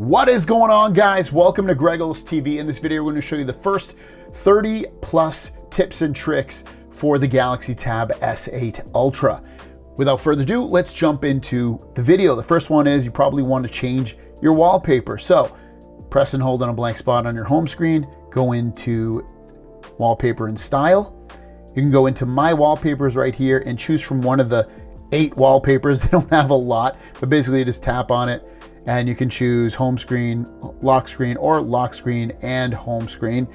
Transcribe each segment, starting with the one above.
What is going on, guys? Welcome to Greggles TV. In this video, we're going to show you the first 30 plus tips and tricks for the Galaxy Tab S8 Ultra. Without further ado, let's jump into the video. The first one is you probably want to change your wallpaper. So press and hold on a blank spot on your home screen, go into Wallpaper and Style. You can go into My Wallpapers right here and choose from one of the 8 wallpapers. They don't have a lot, but basically you just tap on it and you can choose home screen, lock screen, or lock screen and home screen,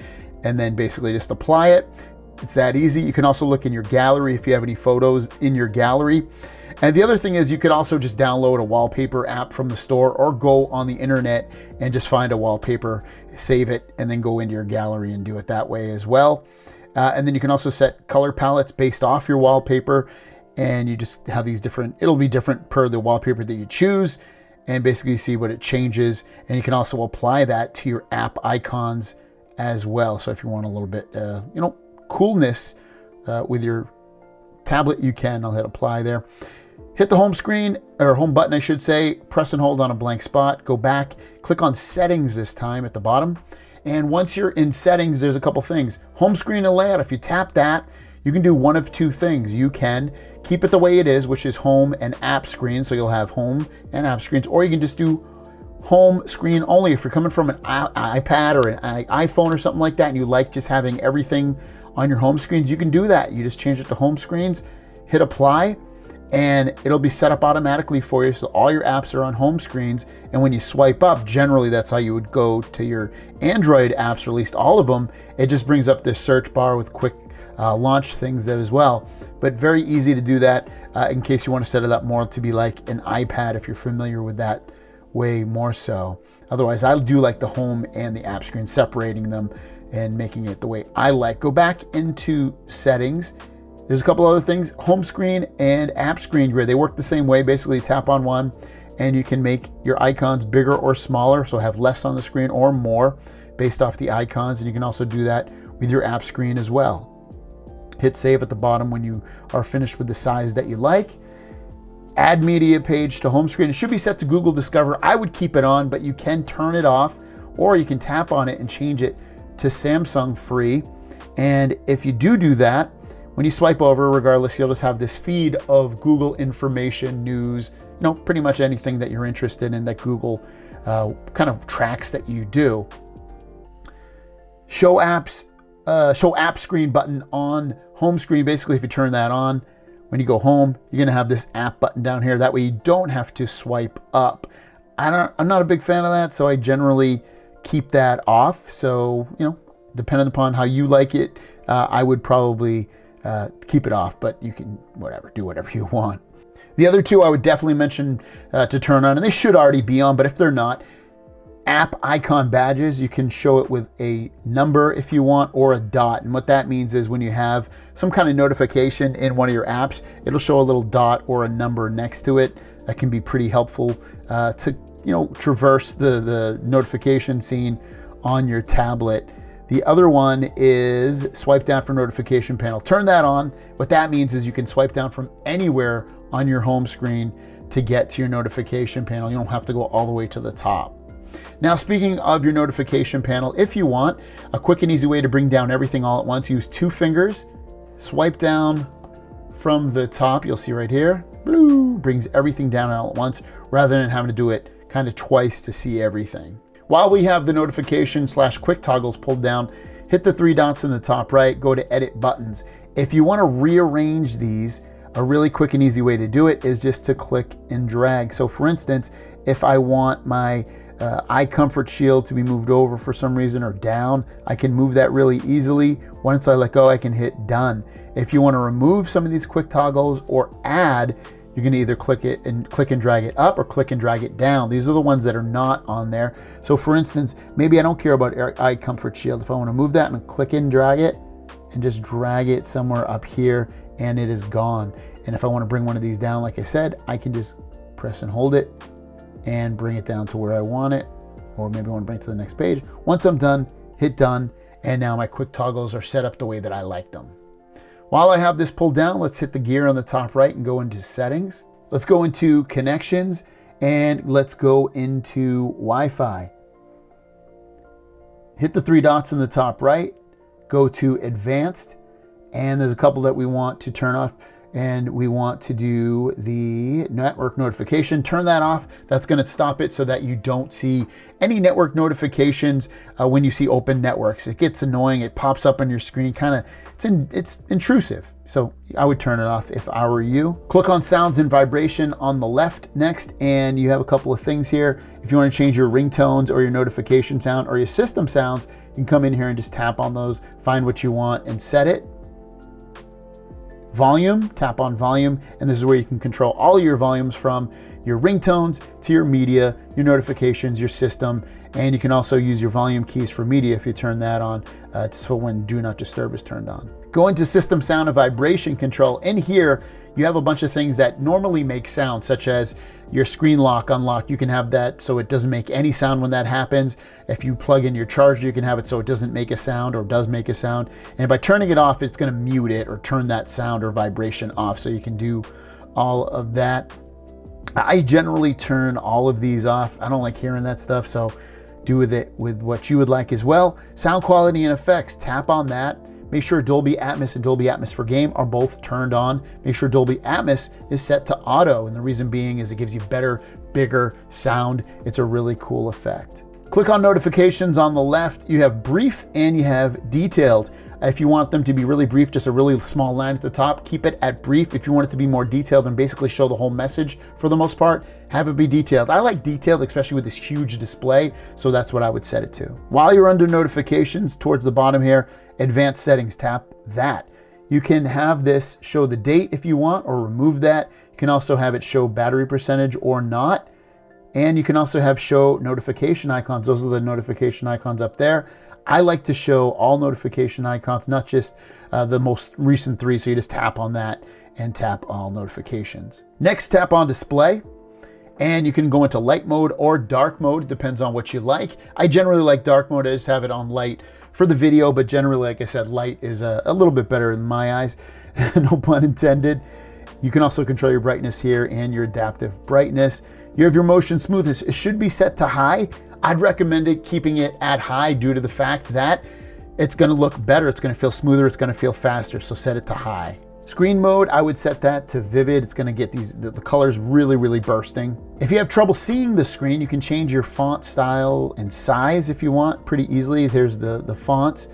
and then basically just apply it. It's that easy. You can also look in your gallery if you have any photos in your gallery. And the other thing is you could also just download a wallpaper app from the store or go on the internet and just find a wallpaper, save it, and then go into your gallery and do it that way as well. And then you can also set color palettes based off your wallpaper, and you just have these different, it'll be different per the wallpaper that you choose, and basically see what it changes. And you can also apply that to your app icons as well. So if you want a little bit, coolness with your tablet, you can. I'll hit apply there. Hit the home screen, or home button, I should say. Press and hold on a blank spot. Go back, click on settings this time at the bottom. And once you're in settings, there's a couple things. Home screen and layout. If you tap that, you can do one of two things. You can keep it the way it is, which is home and app screen. So you'll have home and app screens, or you can just do home screen only. If you're coming from an iPad or an iPhone or something like that, and you like just having everything on your home screens, you can do that. You just change it to home screens, hit apply, and it'll be set up automatically for you. So all your apps are on home screens. And when you swipe up, generally that's how you would go to your Android apps, or at least all of them. It just brings up this search bar with quick launch things there as well. But very easy to do that in case you want to set it up more to be like an iPad, if you're familiar with that way more so. Otherwise, I do like the home and the app screen, separating them and making it the way I like. Go back into settings. There's a couple other things. Home screen and app screen grid, they work the same way. Basically, tap on one and you can make your icons bigger or smaller, so have less on the screen or more based off the icons. And you can also do that with your app screen as well. Hit save at the bottom when you are finished with the size that you like. Add media page to home screen. It should be set to Google Discover. I would keep it on, but you can turn it off, or you can tap on it and change it to Samsung free. And if you do that, when you swipe over, regardless, you'll just have this feed of Google information, news, pretty much anything that you're interested in that Google kind of tracks that you do. Show apps. Show app screen button on home screen. Basically, if you turn that on, when you go home, you're going to have this app button down here. That way you don't have to swipe up. I'm not a big fan of that, so I generally keep that off. So, depending upon how you like it, I would probably keep it off, but you can do whatever you want. The other two I would definitely mention to turn on, and they should already be on, but if they're not, app icon badges, you can show it with a number if you want, or a dot. And what that means is when you have some kind of notification in one of your apps, it'll show a little dot or a number next to it. That can be pretty helpful to traverse the notification scene on your tablet. The other one is swipe down for notification panel. Turn that on. What that means is you can swipe down from anywhere on your home screen to get to your notification panel. You don't have to go all the way to the top. Now, speaking of your notification panel, if you want a quick and easy way to bring down everything all at once, use 2 fingers, swipe down from the top. You'll see right here, brings everything down all at once rather than having to do it kind of twice to see everything. While we have the notification / quick toggles pulled down, hit the 3 dots in the top right, go to edit buttons. If you want to rearrange these, a really quick and easy way to do it is just to click and drag. So for instance, if I want my eye comfort shield to be moved over for some reason or down, I can move that really easily. Once I let go, I can hit done. If you want to remove some of these quick toggles or add, you can either click and drag it up or click and drag it down. These are the ones that are not on there. So for instance, maybe I don't care about eye comfort shield. If I want to move that and click and drag it and just drag it somewhere up here, and it is gone. And if I want to bring one of these down, like I said, I can just press and hold it and bring it down to where I want it, or maybe I want to bring it to the next page. Once I'm done, hit done, and now my quick toggles are set up the way that I like them. While I have this pulled down, let's hit the gear on the top right and go into settings. Let's go into connections, And let's go into Wi-Fi. Hit the three dots in the top right, go to Advanced, and there's a couple that we want to turn off, and we want to do the network notification. Turn that off. That's going to stop it so that you don't see any network notifications when you see open networks. It gets annoying. It pops up on your screen, it's intrusive. So I would turn it off if I were you. Click on sounds and vibration on the left next, and you have a couple of things here. If you want to change your ringtones or your notification sound or your system sounds, you can come in here and just tap on those, find what you want and set it. Volume, tap on volume, and this is where you can control all of your volumes from your ringtones to your media, your notifications, your system, and you can also use your volume keys for media if you turn that on, just for when Do Not Disturb is turned on. Go into System Sound and Vibration Control. In here, you have a bunch of things that normally make sound, such as your screen lock, unlock. You can have that so it doesn't make any sound when that happens. If you plug in your charger, you can have it so it doesn't make a sound or does make a sound. And by turning it off, it's going to mute it or turn that sound or vibration off, so you can do all of that. I generally turn all of these off. I don't like hearing that stuff, so do with it with what you would like as well. Sound quality and effects, tap on that. Make sure Dolby Atmos and Dolby Atmos for Game are both turned on. Make sure Dolby Atmos is set to auto, and the reason being is it gives you better, bigger sound. It's a really cool effect. Click on notifications on the left. You have brief and you have detailed. If you want them to be really brief, just a really small line at the top, keep it at brief. If you want it to be more detailed and basically show the whole message for the most part, have it be detailed. I like detailed, especially with this huge display, so that's what I would set it to. While you're under notifications, towards the bottom here, advanced settings, tap that. You can have this show the date if you want, or remove that. You can also have it show battery percentage or not. And you can also have show notification icons. Those are the notification icons up there. I like to show all notification icons, not just the most recent three. So you just tap on that and tap all notifications. Next, tap on display, and you can go into light mode or dark mode. It depends on what you like. I generally like dark mode. I just have it on light for the video, but generally, like I said, light is a little bit better in my eyes, no pun intended. You can also control your brightness here and your adaptive brightness. You have your motion smoothness. It should be set to high. I'd recommend it keeping it at high due to the fact that it's going to look better. It's going to feel smoother. It's going to feel faster. So set it to high. Screen mode, I would set that to vivid. It's going to get the colors really, really bursting. If you have trouble seeing the screen, you can change your font style and size if you want pretty easily. There's the fonts.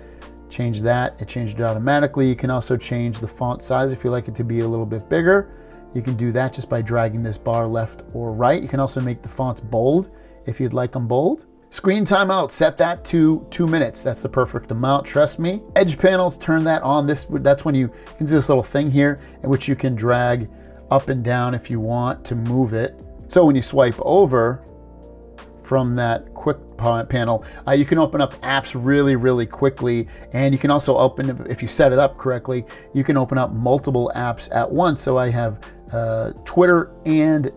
Change that. It changed it automatically. You can also change the font size if you like it to be a little bit bigger. You can do that just by dragging this bar left or right. You can also make the fonts bold if you'd like them bold. Screen timeout, set that to 2 minutes. That's the perfect amount, trust me. Edge panels, turn that on. That's when you can see this little thing here in which you can drag up and down if you want to move it. So when you swipe over from that quick panel, you can open up apps really, really quickly. And you can also open, if you set it up correctly, you can open up multiple apps at once. So I have Twitter and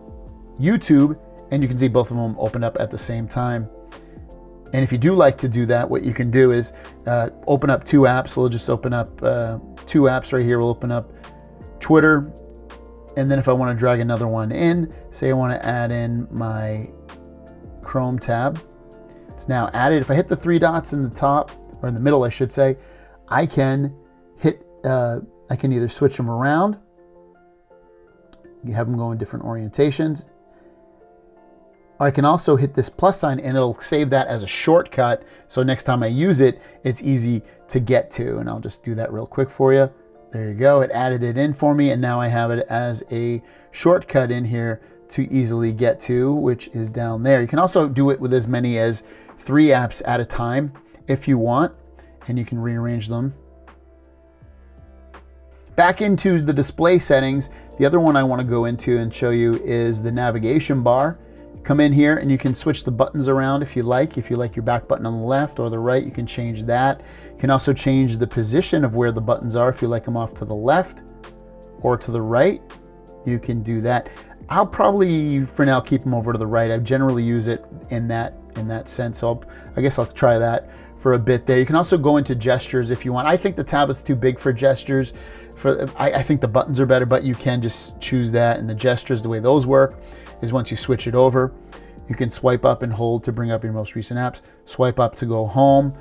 YouTube, and you can see both of them open up at the same time. And if you do like to do that, what you can do is open up two apps. So we'll just open up two apps right here. We'll open up Twitter. And then if I want to drag another one in, say I want to add in my Chrome tab, it's now added. If I hit the three dots in the top, or in the middle, I should say, I can either switch them around. You have them go in different orientations. I can also hit this plus sign and it'll save that as a shortcut. So next time I use it, it's easy to get to. And I'll just do that real quick for you. There you go. It added it in for me. And now I have it as a shortcut in here to easily get to, which is down there. You can also do it with as many as 3 apps at a time if you want, and you can rearrange them. Back into the display settings, the other one I want to go into and show you is the navigation bar. Come in here and you can switch the buttons around if you like. If you like your back button on the left or the right, you can change that. You can also change the position of where the buttons are. If you like them off to the left or to the right, you can do that. I'll probably, for now, keep them over to the right. I generally use it in that sense. So I guess I'll try that for a bit there. You can also go into gestures if you want. I think the tablet's too big for gestures. I think the buttons are better, but you can just choose that and the gestures, the way those work. is once you switch it over, you can swipe up and hold to bring up your most recent apps, swipe up to go home.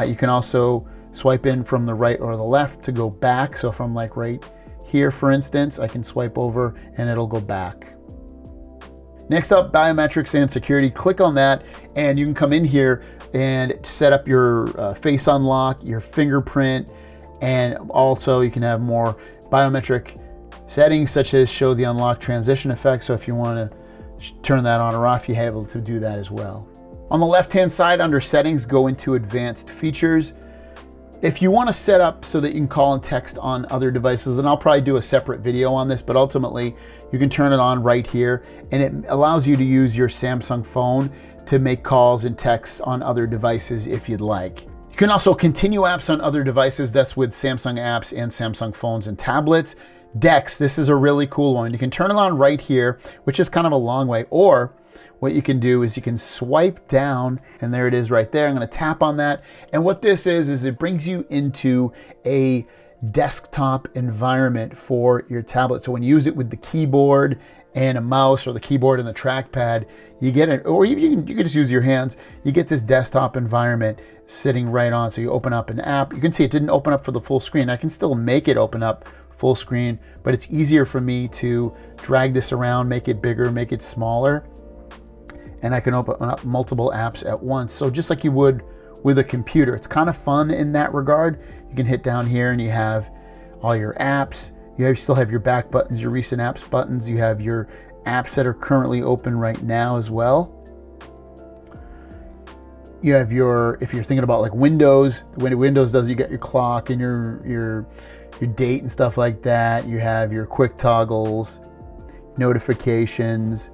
You can also swipe in from the right or the left to go back. So if I'm like right here, for instance, I can swipe over and it'll go back. Next up, Biometrics and Security. Click on that and you can come in here and set up your face unlock, your fingerprint, and also you can have more biometric settings such as show the unlock transition effect. So if you want to turn that on or off, you're able to do that as well. On the left-hand side under settings, go into advanced features. If you want to set up so that you can call and text on other devices, and I'll probably do a separate video on this, but ultimately you can turn it on right here and it allows you to use your Samsung phone to make calls and texts on other devices if you'd like. You can also continue apps on other devices. That's with Samsung apps and Samsung phones and tablets. Dex, this is a really cool one. You can turn it on right here, which is kind of a long way, or what you can do is you can swipe down and there it is right there. I'm going to tap on that. And what this is it brings you into a desktop environment for your tablet. So when you use it with the keyboard and a mouse or the keyboard and the trackpad, you get it, or you can just use your hands. You get this desktop environment sitting right on. So you open up an app. You can see it didn't open up for the full screen. I can still make it open up full screen, but it's easier for me to drag this around, make it bigger, make it smaller. And I can open up multiple apps at once. So just like you would with a computer, it's kind of fun in that regard. You can hit down here and you have all your apps. You still have your back buttons, your recent apps buttons. You have your apps that are currently open right now as well. You have your, if you're thinking about like Windows, when Windows does, you get your clock and your date and stuff like that. You have your quick toggles, notifications,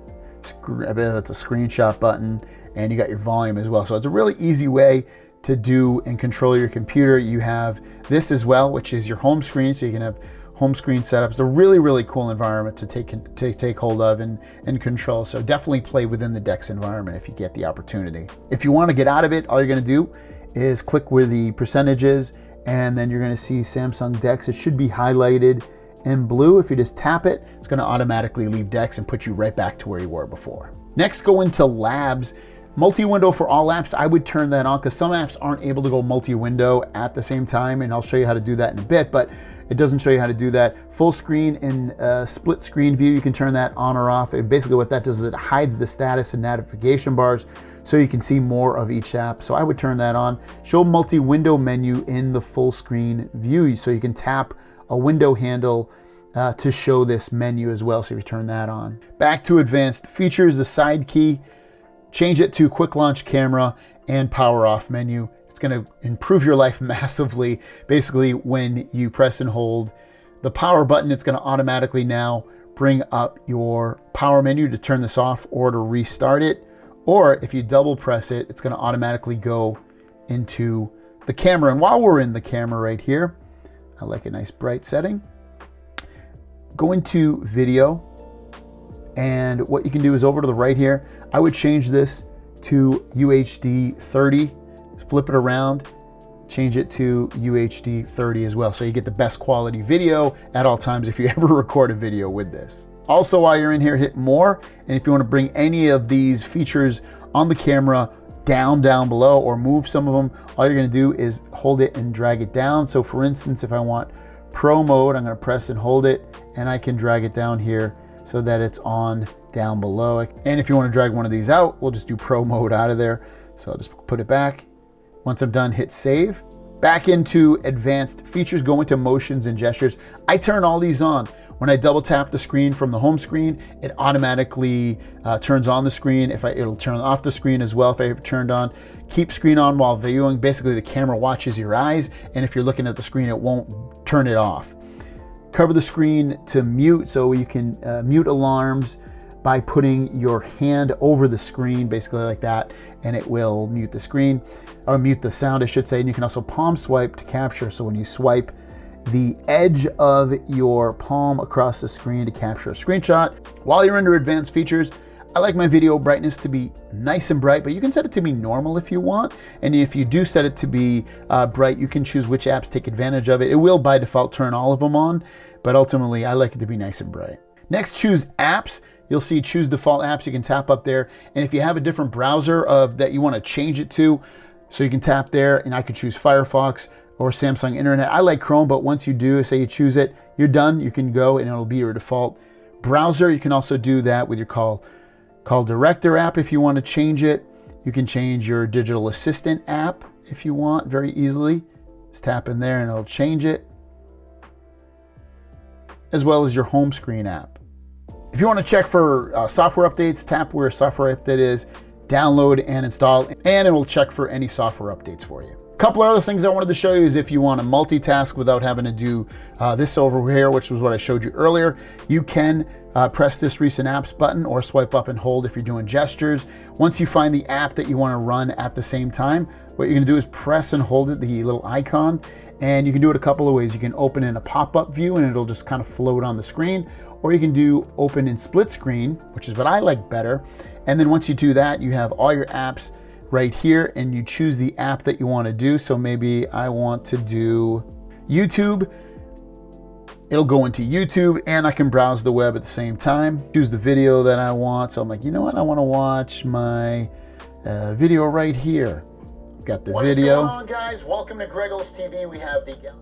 I bet that's a screenshot button, and you got your volume as well. So it's a really easy way to do and control your computer. You have this as well, which is your home screen. So you can have home screen setups. It's a really, really cool environment to take hold of and control. So definitely play within the Dex environment if you get the opportunity. If you want to get out of it, all you're going to do is click where the percentages, and then you're going to see Samsung Dex. It should be highlighted in blue. If you just tap it, it's going to automatically leave Dex and put you right back to where you were before. Next, go into Labs. Multi-window for all apps, I would turn that on because some apps aren't able to go multi-window at the same time, and I'll show you how to do that in a bit, but it doesn't show you how to do that. Full screen and split screen view, you can turn that on or off. And basically what that does is it hides the status and navigation bars so you can see more of each app. So I would turn that on. Show multi-window menu in the full screen view, so you can tap a window handle to show this menu as well. So if you turn that on. Back to advanced features, the side key, change it to quick launch camera and power off menu. It's going to improve your life massively. Basically, when you press and hold the power button, it's going to automatically now bring up your power menu to turn this off or to restart it. Or if you double press it, it's going to automatically go into the camera. And while we're in the camera right here, I like a nice bright setting. Go into video, and what you can do is over to the right here, I would change this to UHD 30, flip it around, change it to UHD 30 as well. So you get the best quality video at all times if you ever record a video with this. Also, while you're in here, hit more. And if you want to bring any of these features on the camera down below or move some of them, all you're going to do is hold it and drag it down. So for instance, if I want Pro mode, I'm going to press and hold it, and I can drag it down here so that it's on down below. And if you want to drag one of these out, we'll just do Pro mode out of there. So I'll just put it back. Once I'm done, hit save. Back into advanced features, go into motions and gestures. I turn all these on. When I double tap the screen from the home screen, it automatically turns on the screen. It'll turn off the screen as well if I have it turned on. Keep screen on while viewing. Basically, the camera watches your eyes, and if you're looking at the screen, it won't turn it off. Cover the screen to mute, so you can mute alarms by putting your hand over the screen, basically like that, and it will mute the screen, or mute the sound, I should say. And you can also palm swipe to capture, so when you swipe the edge of your palm across the screen to capture a screenshot. While you're under advanced features, I like my video brightness to be nice and bright, but you can set it to be normal if you want. And if you do set it to be bright, you can choose which apps take advantage of it. It will by default turn all of them on, but ultimately I like it to be nice and bright. Next, choose apps. you'll see choose default apps. You can tap up there. And if you have a different browser that you want to change it to, so you can tap there, and I could choose Firefox or Samsung Internet. I like Chrome, but once you do, say you choose it, you're done. You can go and it'll be your default browser. You can also do that with your Call Director app if you want to change it. You can change your digital assistant app if you want very easily. Just tap in there and it'll change it, as well as your home screen app. If you want to check for software updates, tap where software update is, download and install, and it will check for any software updates for you. A couple of other things I wanted to show you is if you want to multitask without having to do this over here, which was what I showed you earlier, you can press this recent apps button or swipe up and hold if you're doing gestures. Once you find the app that you want to run at the same time, what you're going to do is press and hold it, the little icon, and you can do it a couple of ways. You can open in a pop-up view and it'll just kind of float on the screen, or you can do open in split screen, which is what I like better. And then once you do that, you have all your apps right here, and you choose the app that you want to do. So maybe I want to do YouTube. It'll go into YouTube, and I can browse the web at the same time. Choose the video that I want. So I'm like, you know what? I want to watch my video right here. Got the video. What's going on, guys? Welcome to Greggles TV. We have the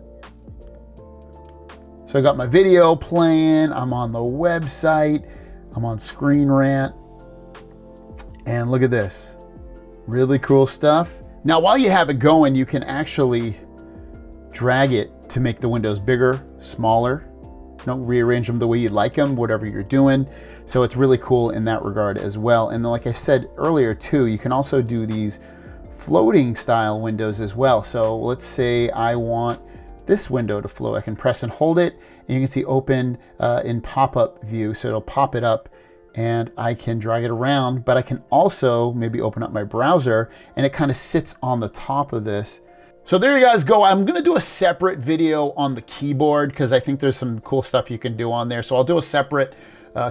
So I got my video playing. I'm on the website. I'm on Screen Rant. And look at this. Really cool stuff. Now, while you have it going, you can actually drag it to make the windows bigger, smaller. Rearrange them the way you like them, whatever you're doing. So it's really cool in that regard as well. And like I said earlier too, you can also do these floating style windows as well. So let's say I want this window to float. I can press and hold it, and you can see open in pop-up view. So it'll pop it up, and I can drag it around, but I can also maybe open up my browser and it kind of sits on the top of this. So there you guys go. I'm gonna do a separate video on the keyboard because I think there's some cool stuff you can do on there. So I'll do a separate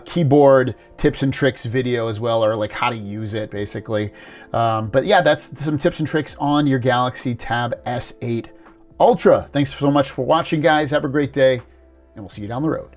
keyboard tips and tricks video as well, or like how to use it basically. But yeah, that's some tips and tricks on your Galaxy Tab S8 Ultra. Thanks so much for watching, guys. Have a great day, and we'll see you down the road.